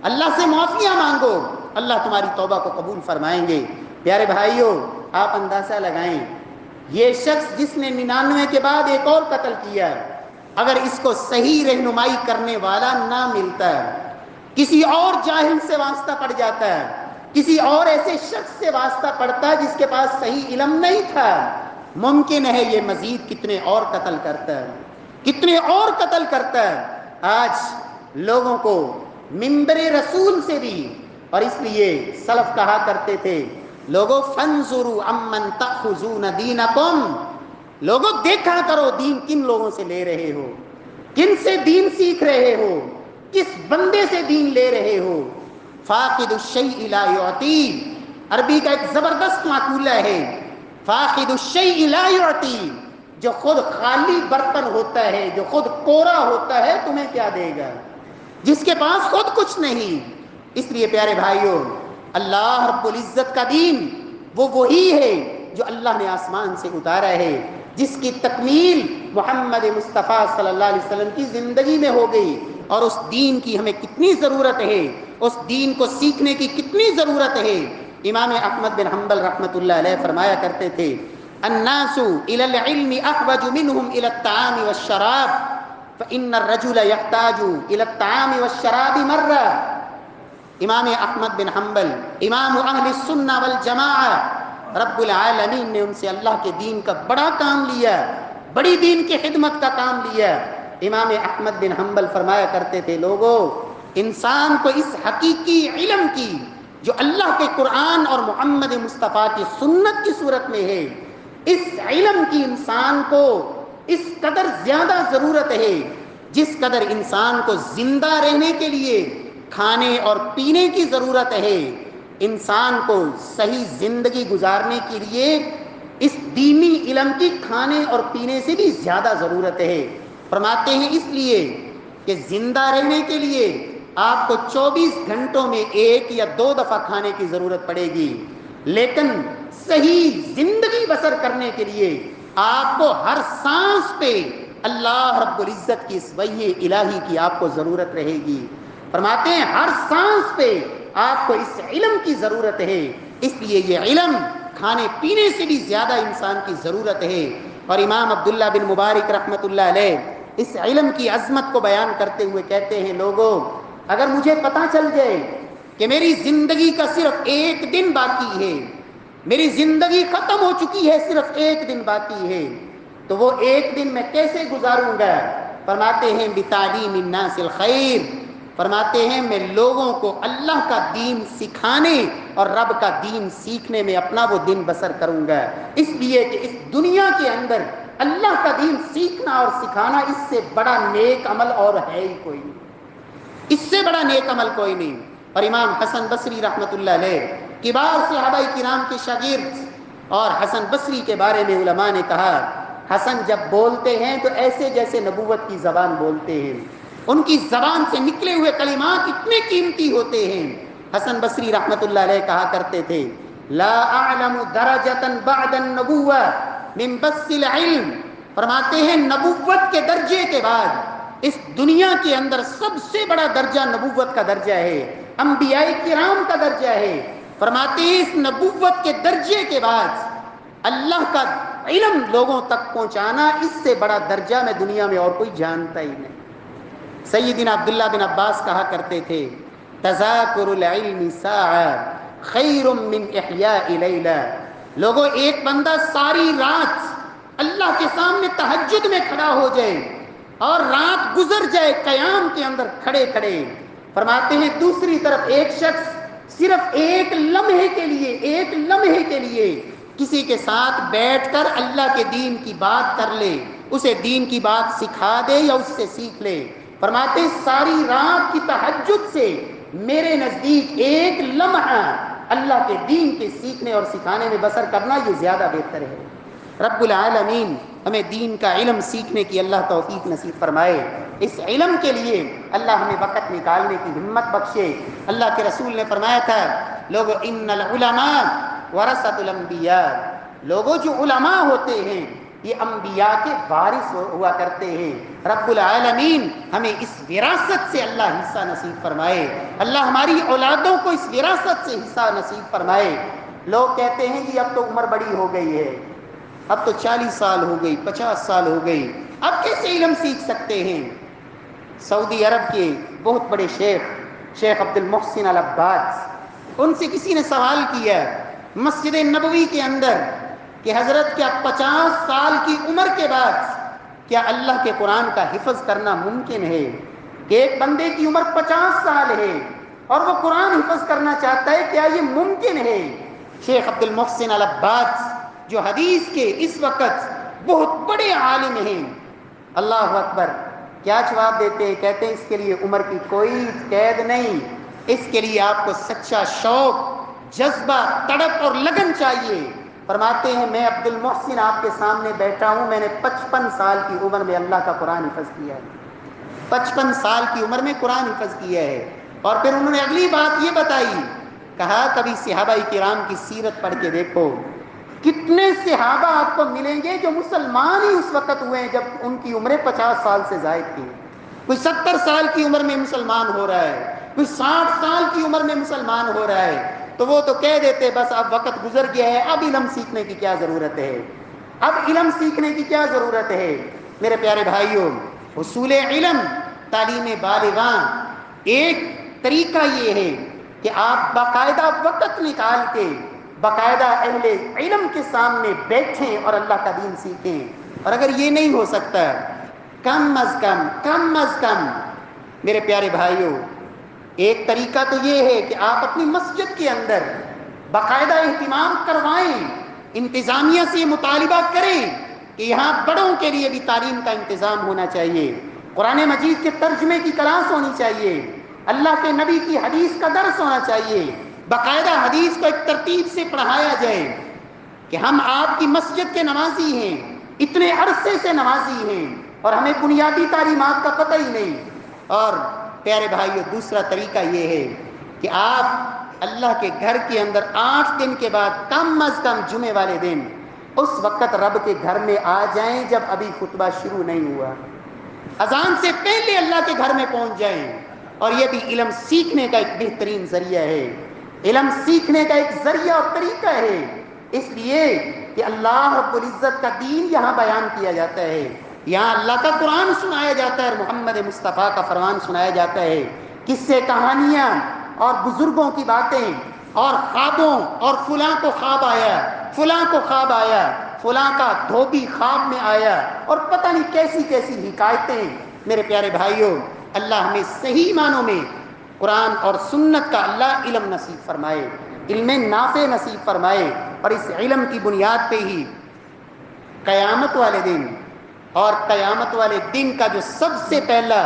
اللہ سے معافیاں مانگو، اللہ تمہاری توبہ کو قبول فرمائیں گے۔ پیارے بھائیوں آپ اندازہ لگائیں، یہ شخص جس نے 99 کے بعد ایک اور قتل کیا، اگر اس کو صحیح رہنمائی کرنے والا نہ ملتا، کسی اور جاہل سے واسطہ پڑ جاتا ہے، کسی اور ایسے شخص سے واسطہ پڑتا جس کے پاس صحیح علم نہیں تھا، ممکن ہے یہ مزید کتنے اور قتل کرتا ہے، کتنے اور قتل کرتا ہے۔ آج لوگوں کو منبر رسول سے بھی، اور اس لیے سلف کہا کرتے تھے لوگوں فانظروا عمن تأخذون دینکم، لوگوں دیکھا کرو دین کن لوگوں سے لے رہے ہو، کن سے دین سیکھ رہے ہو، کس بندے سے دین لے رہے ہو۔ فاقد الشیء لا یعطی، عربی کا ایک زبردست مقولہ ہے، فاقد الشیء لا یعطی، جو خود خالی برتن ہوتا ہے، جو خود کورا ہوتا ہے تمہیں کیا دے گا، جس کے پاس خود کچھ نہیں۔ اس لیے پیارے بھائیوں اللہ رب العزت کا دین وہ وہی ہے جو اللہ نے آسمان سے اتارا ہے، جس کی تکمیل محمد مصطفیٰ صلی اللہ علیہ وسلم کی زندگی میں ہو گئی، اور اس دین کی ہمیں کتنی ضرورت ہے، اس دین کو سیکھنے کی کتنی ضرورت ہے۔ امام احمد بن حنبل رحمۃ اللہ علیہ فرمایا کرتے تھے، الناس الى العلم احوج منهم الى الطعام والشراب فان الرجل يحتاج الى الطعام والشراب مرة۔ امام احمد بن حنبل امام اہل السنہ والجماعہ، رب العالمین نے ان سے اللہ کے دین کا بڑا کام لیا، بڑی دین کی خدمت کا کام لیا۔ امام احمد بن حنبل فرمایا کرتے تھے، لوگوں، انسان کو اس حقیقی علم کی جو اللہ کے قرآن اور محمد مصطفیٰ کی سنت کی صورت میں ہے، اس علم کی انسان کو اس قدر زیادہ ضرورت ہے جس قدر انسان کو زندہ رہنے کے لیے کھانے اور پینے کی ضرورت ہے، انسان کو صحیح زندگی گزارنے کے لیے اس دینی علم کی کھانے اور پینے سے بھی زیادہ ضرورت ہے۔ فرماتے ہیں اس لیے کہ زندہ رہنے کے لیے آپ کو 24 گھنٹوں میں 1 یا 2 دفعہ کھانے کی ضرورت پڑے گی، لیکن صحیح زندگی بسر کرنے کے لیے آپ کو ہر سانس پہ اللہ رب العزت کی اس وحی الہی کی آپ کو ضرورت رہے گی۔ فرماتے ہیں ہر سانس پہ آپ کو اس علم کی ضرورت ہے، اس لیے یہ علم کھانے پینے سے بھی زیادہ انسان کی ضرورت ہے۔ اور امام عبداللہ بن مبارک رحمۃ اللہ علیہ اس علم کی عظمت کو بیان کرتے ہوئے کہتے ہیں، لوگوں، اگر مجھے پتہ چل جائے کہ میری زندگی کا صرف 1 دن باقی ہے، میری زندگی ختم ہو چکی ہے، صرف 1 دن باقی ہے، تو وہ 1 دن میں کیسے گزاروں گا؟ فرماتے ہیں بتعلیم الناس الخیر، فرماتے ہیں میں لوگوں کو اللہ کا دین سکھانے اور رب کا دین سیکھنے میں اپنا وہ دن بسر کروں گا، اس لیے کہ اس دنیا کے اندر اللہ کا دین سیکھنا اور سکھانا اس سے بڑا نیک عمل اور ہے ہی کوئی نہیں، اس سے بڑا نیک عمل کوئی نہیں۔ اور امام حسن بصری رحمۃ اللہ علیہ کبار صحابہ کرام کے شاگرد، اور حسن بصری کے بارے میں علماء نے کہا، حسن جب بولتے ہیں تو ایسے جیسے نبوت کی زبان بولتے ہیں، ان کی زبان سے نکلے ہوئے کلمات اتنے قیمتی ہوتے ہیں۔ حسن بصری رحمۃ اللہ علیہ کہا کرتے تھے، لا اعلم درجۃ بعد النبوہ من بث العلم، فرماتے ہیں نبوت کے درجے کے بعد اس دنیا کے اندر سب سے بڑا درجہ نبوت کا درجہ ہے، انبیاء کرام کا درجہ ہے۔ فرماتے ہیں اس نبوت کے درجے کے بعد اللہ کا علم لوگوں تک پہنچانا، اس سے بڑا درجہ میں دنیا میں اور کوئی جانتا ہی نہیں۔ سیدنا عبداللہ بن عباس کہا کرتے تھے، تذاکر العلم ساعہ خیر من احیاء لیلہ، لوگوں، ایک بندہ ساری رات اللہ کے سامنے تہجد میں کھڑا ہو جائے اور رات گزر جائے قیام کے اندر کھڑے کھڑے، فرماتے ہیں دوسری طرف ایک شخص صرف 1 لمحے کے لیے کسی کے ساتھ بیٹھ کر اللہ کے دین کی بات کر لے، اسے دین کی بات سکھا دے یا اس سے سیکھ لے، فرماتے ہیں ساری رات کی تہجد سے میرے نزدیک 1 لمحہ اللہ کے دین کے سیکھنے اور سکھانے میں بسر کرنا یہ زیادہ بہتر ہے۔ رب العالمین ہمیں دین کا علم سیکھنے کی اللہ توفیق نصیب فرمائے، اس علم کے لیے اللہ ہمیں وقت نکالنے کی ہمت بخشے۔ اللہ کے رسول نے فرمایا تھا، لوگو ان العلماء ورثۃ الانبیاء، لوگوں جو علماء ہوتے ہیں یہ انبیاء کے وارث ہوا کرتے ہیں۔ رب العالمین ہمیں اس وراثت سے اللہ حصہ نصیب فرمائے، اللہ ہماری اولادوں کو اس وراثت سے حصہ نصیب فرمائے۔ لوگ کہتے ہیں کہ اب تو عمر بڑی ہو گئی ہے، اب تو 40 سال ہو گئی، 50 سال ہو گئی، اب کیسے علم سیکھ سکتے ہیں؟ سعودی عرب کے بہت بڑے شیخ عبد المحسن العباد، ان سے کسی نے سوال کیا مسجد نبوی کے اندر کہ حضرت کیا 50 سال کی عمر کے بعد کیا اللہ کے قرآن کا حفظ کرنا ممکن ہے؟ کہ ایک بندے کی عمر 50 سال ہے اور وہ قرآن حفظ کرنا چاہتا ہے، کیا یہ ممکن ہے؟ شیخ عبد المحسن العباد جو حدیث کے اس وقت بہت بڑے عالم ہیں، اللہ اکبر، کیا جواب دیتے ہیں؟ کہتے ہیں اس کے لیے عمر کی کوئی قید نہیں، اس کے لیے آپ کو سچا شوق، جذبہ، تڑپ اور لگن چاہیے۔ فرماتے ہیں میں عبد المحسن آپ کے سامنے بیٹھا ہوں، میں نے 55 سال کی عمر میں اللہ کا قرآن حفظ کیا ہے، 55 سال کی عمر میں قرآن حفظ کیا ہے۔ اور پھر انہوں نے اگلی بات یہ بتائی، کہا کبھی صحابہ کرام کی سیرت پڑھ کے دیکھو، کتنے صحابہ آپ کو ملیں گے جو مسلمان ہی اس وقت ہوئے ہیں جب ان کی عمریں 50 سال سے زائد تھی. کوئی 70 سال کی عمر میں مسلمان ہو رہا ہے, کوئی 60 سال کی عمر میں مسلمان ہو رہا ہے, تو وہ تو کہہ دیتے بس اب وقت گزر گیا ہے, اب علم سیکھنے کی کیا ضرورت ہے, اب علم سیکھنے کی کیا ضرورت ہے. میرے پیارے بھائیوں, حصول علم, تعلیم بالغاں, ایک طریقہ یہ ہے کہ آپ باقاعدہ وقت نکال کے باقاعدہ اہل علم کے سامنے بیٹھیں اور اللہ کا دین سیکھیں. اور اگر یہ نہیں ہو سکتا, کم از کم میرے پیارے بھائیوں, ایک طریقہ تو یہ ہے کہ آپ اپنی مسجد کے اندر باقاعدہ اہتمام کروائیں, انتظامیہ سے یہ مطالبہ کریں کہ یہاں بڑوں کے لیے بھی تعلیم کا انتظام ہونا چاہیے, قرآن مجید کے ترجمے کی کلاس ہونی چاہیے, اللہ کے نبی کی حدیث کا درس ہونا چاہیے, باقاعدہ حدیث کو ایک ترتیب سے پڑھایا جائے کہ ہم آپ کی مسجد کے نمازی ہیں, اتنے عرصے سے نمازی ہیں اور ہمیں بنیادی تعلیمات کا پتہ ہی نہیں. اور پیارے بھائیو, دوسرا طریقہ یہ ہے کہ آپ اللہ کے گھر کے اندر 8 دن کے بعد کم از کم جمعے والے دن اس وقت رب کے گھر میں آ جائیں جب ابھی خطبہ شروع نہیں ہوا, اذان سے پہلے اللہ کے گھر میں پہنچ جائیں. اور یہ بھی علم سیکھنے کا ایک بہترین ذریعہ ہے, علم سیکھنے کا ایک ذریعہ اور طریقہ ہے, اس لیے کہ اللہ رب العزت کا دین یہاں بیان کیا جاتا ہے, یہاں اللہ کا قرآن سنایا جاتا ہے, محمد مصطفیٰ کا فرمان سنایا جاتا ہے, قصے کہانیاں اور بزرگوں کی باتیں اور خوابوں, اور فلاں کو خواب آیا, فلاں کو خواب آیا, فلاں کا دھوبی خواب میں آیا, اور پتہ نہیں کیسی کیسی حکایتیں. میرے پیارے بھائیوں, اللہ ہمیں صحیح معنوں میں قرآن اور سنت کا اللہ علم نصیب فرمائے, علم نافع نصیب فرمائے, اور اس علم کی بنیاد پہ ہی قیامت والے دن, اور قیامت والے دن کا جو سب سے پہلا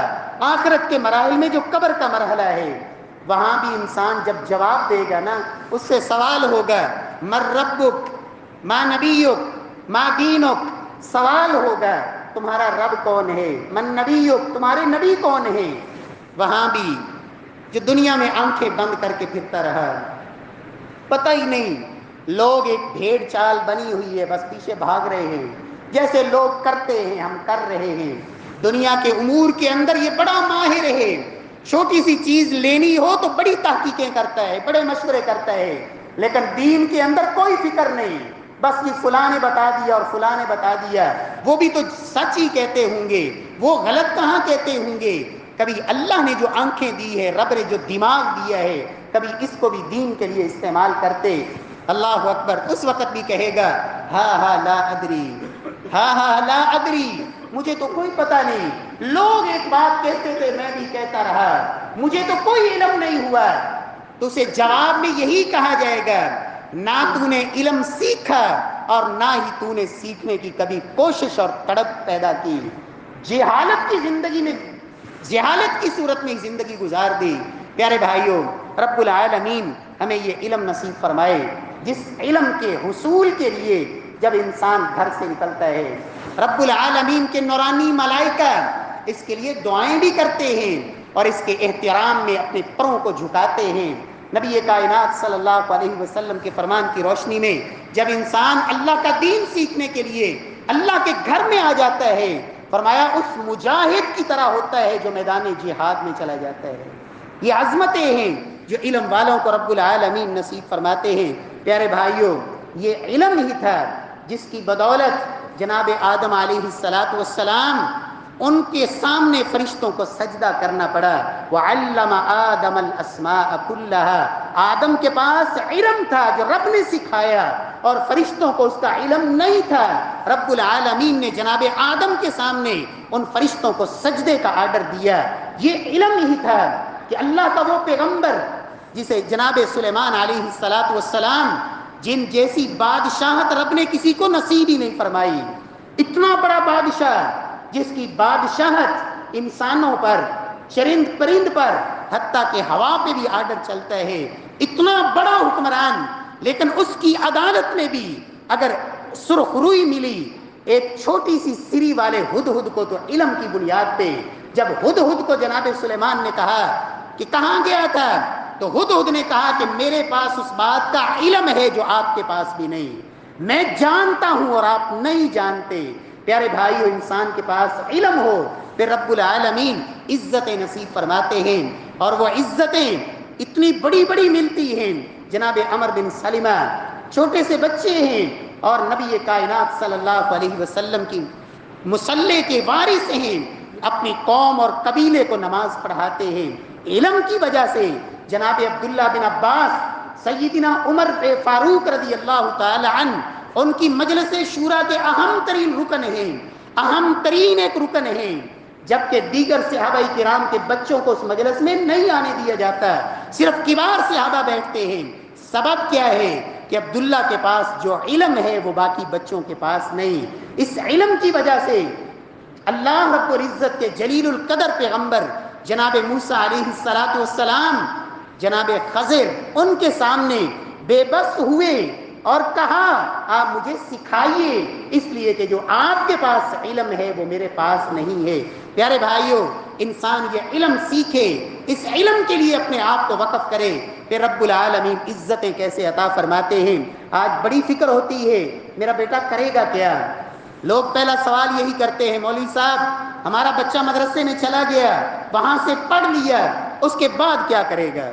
آخرت کے مراحل میں جو قبر کا مرحلہ ہے, وہاں بھی انسان جب جواب دے گا نا, اس سے سوال ہوگا من ربک ما نبیک ما دینک, سوال ہوگا تمہارا رب کون ہے, من نبیک تمہارے نبی کون ہے. وہاں بھی جو دنیا میں آنکھیں بند کر کے پھرتا رہا, پتہ ہی نہیں, لوگ ایک بھیڑ چال بنی ہوئی ہے, بس پیچھے بھاگ رہے ہیں, جیسے لوگ کرتے ہیں ہم کر رہے ہیں. دنیا کے امور کے اندر یہ بڑا ماہر ہے, چھوٹی سی چیز لینی ہو تو بڑی تحقیقیں کرتا ہے, بڑے مشورے کرتا ہے, لیکن دین کے اندر کوئی فکر نہیں, بس یہ فلاں نے بتا دیا اور فلاں نے بتا دیا, وہ بھی تو سچ ہی کہتے ہوں گے, وہ غلط کہاں کہتے ہوں گے. کبھی اللہ نے جو آنکھیں دی ہے, رب نے جو دماغ دیا ہے, کبھی اس کو بھی دین کے لیے استعمال کرتے. اللہ اکبر, اس وقت بھی کہے گا ہاں لا ادری, ہاں لا ادری, مجھے تو کوئی پتہ نہیں. لوگ ایک بات کہتے تھے, میں بھی کہتا رہا, مجھے تو کوئی علم نہیں ہوا. تو اسے جواب میں یہی کہا جائے گا, نہ تو نے علم سیکھا اور نہ ہی تو نے سیکھنے کی کبھی کوشش اور تڑپ پیدا کی. جہالت کی زندگی میں, جہالت کی صورت میں زندگی گزار دی. پیارے بھائیوں, رب العالمین ہمیں یہ علم نصیب فرمائے جس علم کے حصول کے لیے جب انسان گھر سے نکلتا ہے, رب العالمین کے نورانی ملائکہ اس کے لیے دعائیں بھی کرتے ہیں اور اس کے احترام میں اپنے پروں کو جھکاتے ہیں. نبی کائنات صلی اللہ علیہ وسلم کے فرمان کی روشنی میں جب انسان اللہ کا دین سیکھنے کے لیے اللہ کے گھر میں آ جاتا ہے, فرمایا اس مجاہد کی طرح ہوتا ہے جو میدان جہاد میں چلا جاتا ہے. یہ عظمتیں ہیں جو علم والوں کو رب العالمین نصیب فرماتے ہیں. پیارے بھائیوں, یہ علم ہی تھا جس کی بدولت جناب آدم علیہ السلام ان کے سامنے فرشتوں کو سجدہ کرنا پڑا. وعلم آدم الاسماء كلها, آدم کے پاس علم تھا جو رب نے سکھایا اور فرشتوں کو اس کا علم نہیں تھا. رب العالمین نے جناب آدم کے سامنے ان فرشتوں کو سجدے کا آرڈر دیا. یہ علم ہی تھا کہ اللہ کا وہ پیغمبر جسے جناب سلیمان علیہ السلام, جن جیسی بادشاہت رب نے کسی کو نصیب ہی نہیں فرمائی, اتنا بڑا بادشاہ جس کی بادشاہت انسانوں پر, چرند پرند پر, حتیٰ کہ ہوا پہ بھی آرڈر چلتا ہے, اتنا بڑا حکمران, لیکن اس کی عدالت میں بھی اگر سرخ روئی ملی ایک چھوٹی سی سری والے ہدہد کو, تو علم کی بنیاد پہ جب ہدہد کو جناب سلیمان نے کہا کہ کہاں گیا تھا, تو ہدہد نے کہا کہ میرے پاس اس بات کا علم ہے جو آپ کے پاس بھی نہیں. میں جانتا ہوں اور آپ نہیں جانتے۔ پیارے بھائیو، انسان کے پاس علم ہو پھر رب العالمین عزتیں نصیب فرماتے ہیں، اور وہ عزتیں اتنی بڑی بڑی ملتی ہیں۔ جناب عمر بن سلمہ چھوٹے سے بچے ہیں اور نبی کائنات صلی اللہ علیہ وسلم کی مصلی کے وارث ہیں، اپنی قوم اور قبیلے کو نماز پڑھاتے ہیں۔ علم کی وجہ سے جناب عبداللہ بن عباس، سیدنا عمر فاروق رضی اللہ تعالی عنہ، ان کی مجلس شورا کے اہم ترین رکن ہیں، اہم ترین ایک رکن ہیں، جبکہ دیگر صحابہ کرام کے بچوں کو اس مجلس میں نہیں آنے دیا جاتا، صرف کبار صحابہ بیٹھتے ہیں۔ سبب کیا ہے کہ عبداللہ کے پاس جو علم ہے وہ باقی بچوں کے پاس نہیں۔ اس علم کی وجہ سے اللہ رب العزت کے جلیل القدر پیغمبر جناب موسیٰ علیہ السلام، جناب خضر ان کے سامنے بے بس ہوئے اور کہا آپ مجھے سکھائیے، اس لیے کہ جو آپ کے پاس علم ہے وہ میرے پاس نہیں ہے۔ پیارے بھائیوں، انسان یہ علم سیکھے، اس علم کے لیے اپنے آپ کو وقف کرے، پھر رب العالمین عزتیں کیسے عطا فرماتے ہیں۔ آج بڑی فکر ہوتی ہے میرا بیٹا کرے گا کیا۔ لوگ پہلا سوال یہی کرتے ہیں، مولوی صاحب ہمارا بچہ مدرسے میں چلا گیا، وہاں سے پڑھ لیا، اس کے بعد کیا کرے گا،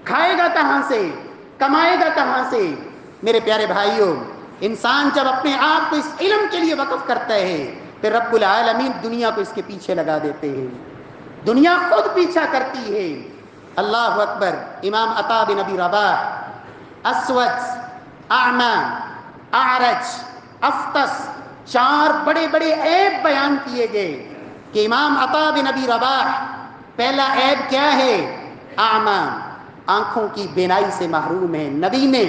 کھائے گا کہاں سے، کمائے گا کہاں سے۔ میرے پیارے بھائیوں، انسان جب اپنے آپ کو اس علم کے لیے وقف کرتا ہے پھر رب العالمین دنیا کو اس کے پیچھے لگا دیتے ہیں، دنیا خود پیچھا کرتی ہے۔ اللہ اکبر۔ امام عطا بن ابی رباح، اسود، اعمى، اعرج، افطس، چار بڑے بڑے عیب بیان کیے گئے کہ امام عطا بن ابی رباح، پہلا عیب کیا ہے، اعمى، آنکھوں کی بینائی سے محروم ہے نبی نے،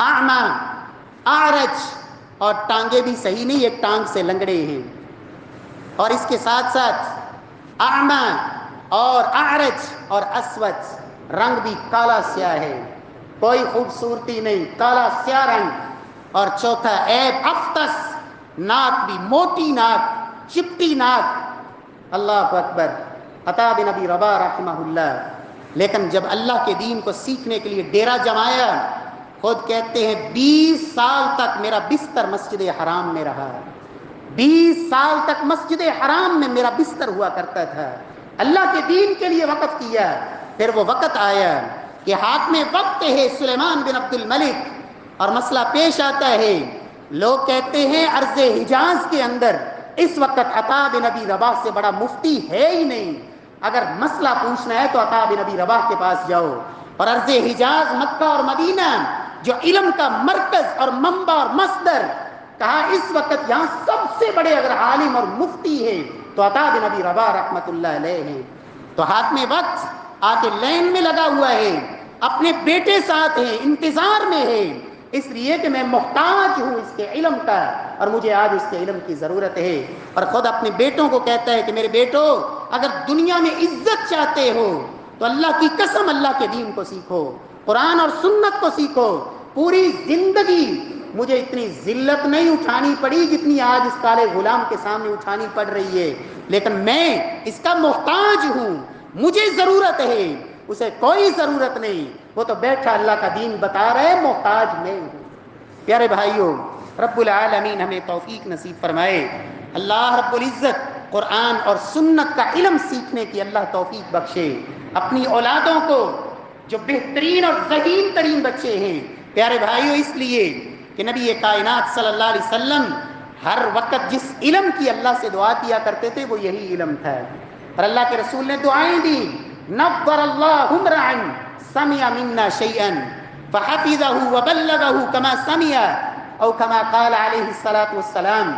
اعمى، اعرج، اور ٹانگیں بھی صحیح نہیں، ایک ٹانگ سے لنگڑے ہیں، اور اس کے ساتھ ساتھ اعمى اور اعرج اور اسود، رنگ بھی کالا سیاہ ہے، کوئی خوبصورتی نہیں، کالا سیاہ رنگ۔ اور چوتھا عیب افطس، ناک بھی موٹی ناک، چپٹی ناک۔ اللہ اکبر۔ عطا بن ابی رباح رحمہ اللہ، لیکن جب اللہ کے دین کو سیکھنے کے لیے ڈیرا جمایا، خود کہتے ہیں 20 سال تک میرا بستر مسجد حرام میں رہا، 20 سال تک مسجد حرام میں میرا بستر ہوا کرتا تھا، اللہ کے دین کے لیے وقف کیا۔ پھر وہ وقت آیا کہ ہاتھ میں وقت ہے سلیمان بن عبد الملک، اور مسئلہ پیش آتا ہے، لوگ کہتے ہیں ارض حجاز کے اندر اس وقت عطا بن ابی رباح سے بڑا مفتی ہے ہی نہیں، اگر مسئلہ پوچھنا ہے تو عطا بن ابی رباح کے پاس جاؤ۔ اور ارض حجاز، مکہ اور مدینہ جو علم کا مرکز اور منبع اور مصدر، کہا اس وقت یہاں سب سے بڑے اگر عالم اور مفتی ہے تو عطا بن ابی رباح رحمۃ اللہ علیہ ہیں۔ تو ہاتھ میں وقت، آ کے لین میں لگا ہوا ہے، اپنے بیٹے ساتھ ہے، انتظار میں ہے، اس لیے کہ میں محتاج ہوں اس کے علم کا، اور مجھے آج اس کے علم کی ضرورت ہے۔ اور خود اپنے بیٹوں کو کہتا ہے کہ میرے بیٹو، اگر دنیا میں عزت چاہتے ہو تو اللہ کی قسم اللہ کے دین کو سیکھو، قرآن اور سنت کو سیکھو۔ پوری زندگی مجھے اتنی ذلت نہیں اٹھانی پڑی جتنی آج اس کالے غلام کے سامنے اٹھانی پڑ رہی ہے، لیکن میں اس کا محتاج ہوں، مجھے ضرورت ہے، اسے کوئی ضرورت نہیں، وہ تو بیٹھا اللہ کا دین بتا رہے، محتاج میں ہوں۔ پیارے بھائیوں، رب العالمین ہمیں توفیق نصیب فرمائے۔ اللہ رب العزت قرآن اور سنت کا علم سیکھنے کی اللہ توفیق بخشے، اپنی اولادوں کو جو بہترین اور ذہین ترین بچے ہیں۔ پیارے بھائیوں، اس لیے کہ نبی کائنات صلی اللہ علیہ وسلم ہر وقت جس علم کی اللہ سے دعا کیا کرتے تھے وہ یہی علم تھا، اور اللہ کے رسول نے دعائیں دی، نظر اللہ امرا سمع منا شیئا فحفظہ وبلغہ کما سمع او کما قال علیہ الصلاۃ والسلام۔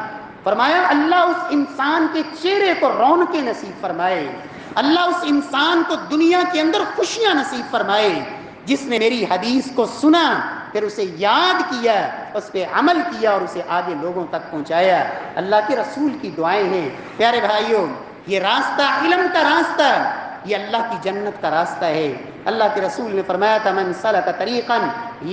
فرمایا اللہ اس انسان کے چہرے کو رونقیں نصیب فرمائے، اللہ اس انسان کو دنیا کے اندر خوشیاں نصیب فرمائے جس نے میری حدیث کو سنا، پھر اسے یاد کیا، اس پہ عمل کیا اور اسے آگے لوگوں تک پہنچایا۔ اللہ کے رسول کی دعائیں ہیں۔ پیارے بھائیوں، یہ راستہ علم کا راستہ، یہ اللہ کی جنت کا راستہ ہے۔ اللہ کے رسول نے فرمایا تھا، من سلک طریقا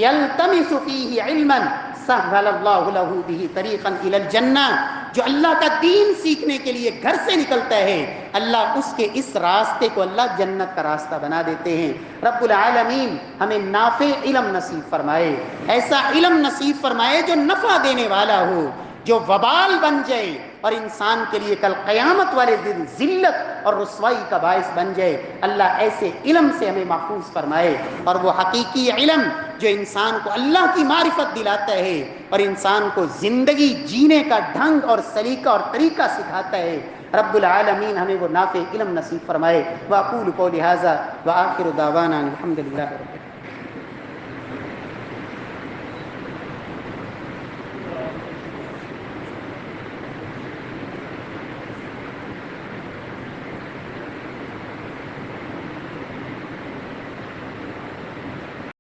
یلتمس فیہ علما سہل اللہ لہ بہ طریقا الی الجنہ۔ جو اللہ کا دین سیکھنے کے لیے گھر سے نکلتا ہے، اللہ اس کے اس راستے کو اللہ جنت کا راستہ بنا دیتے ہیں۔ رب العالمین ہمیں نافع علم نصیب فرمائے، ایسا علم نصیب فرمائے جو نفع دینے والا ہو، جو وبال بن جائے اور انسان کے لیے کل قیامت والے دن ذلت اور رسوائی کا باعث بن جائے۔ اللہ ایسے علم سے ہمیں محفوظ فرمائے، اور وہ حقیقی علم جو انسان کو اللہ کی معرفت دلاتا ہے اور انسان کو زندگی جینے کا ڈھنگ اور سلیقہ اور طریقہ سکھاتا ہے۔ رب العالمین ہمیں وہ نافع علم نصیب فرمائے۔ وأقول قولي هذا وآخر دعوانا الحمد لله رب العالمين۔